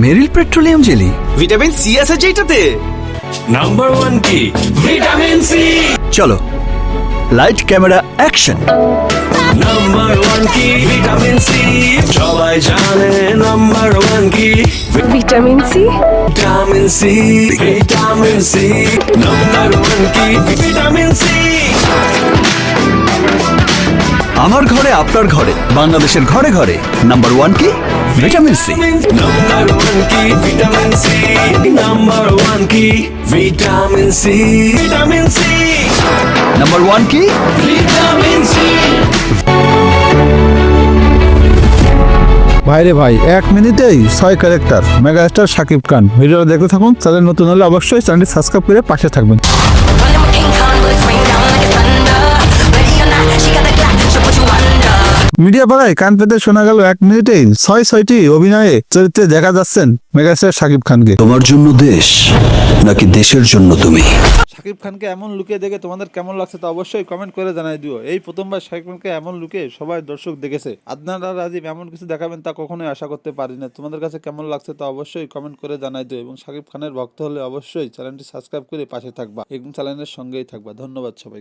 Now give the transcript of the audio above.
মেরিল petroleum jelly, vitamin C আছে যেটাতে। Number 1 কি? Vitamin C. চলো লাইট ক্যামেরা অ্যাকশন। নাম্বার 1 কি? Vitamin C. সবাই জানে নাম্বার 1 কি? Vitamin C. Vitamin C, vitamin C. Number 1 কি? Vitamin C. আমার ঘরে আপনার ঘরে বাংলাদেশের ঘরে ঘরে নাম্বার 1 কি? Vitamin C. নাম্বার 1 কি? Vitamin C. নাম্বার 1 কি? Vitamin C. Vitamin C. Number 1 কি? Vitamin C. ভাইরে ভাই 1 মিনিটেই 6 character megastar Shakib Khan. Video দেখতে থাকুন। চ্যানেল নতুন হলে অবশ্যই চ্যানেলটি সাবস্ক্রাইব করে পাশে থাকবেন। Running with King Kong, bullets rain down like it's thunder. Ready or not, she got the Glock, she'll put you under. Media পাড়ায় কান পেতে শোনা গেল 1 মিনিটেই 6টি অভিনয়ে চরিত্রে দেখা যাচ্ছেন মেগাস্টার শাকিব খানকে। তোমার জন্য দেশ নাকি দেশের জন্য তুমি? শাকিব খানকে এমন লুকে দেখে তোমাদের কেমন লাগছে তা অবশ্যই কমেন্ট করে জানাই দিও। এই প্রথমবার শাকিব খানকে এমন লুকে সবাই দর্শক দেখেছে। আদনান আর রাজীব এমন কিছু দেখাবেন তা কখনোই আশা করতে পারি না। তোমাদের কাছে কেমন লাগছে তা অবশ্যই কমেন্ট করে জানাই দিও এবং শাকিব খানের ভক্ত হলে অবশ্যই চ্যানেলটি সাবস্ক্রাইব করে পাশে থাকবা এবং চ্যানেলের সঙ্গেই থাকবা। ধন্যবাদ সবাই।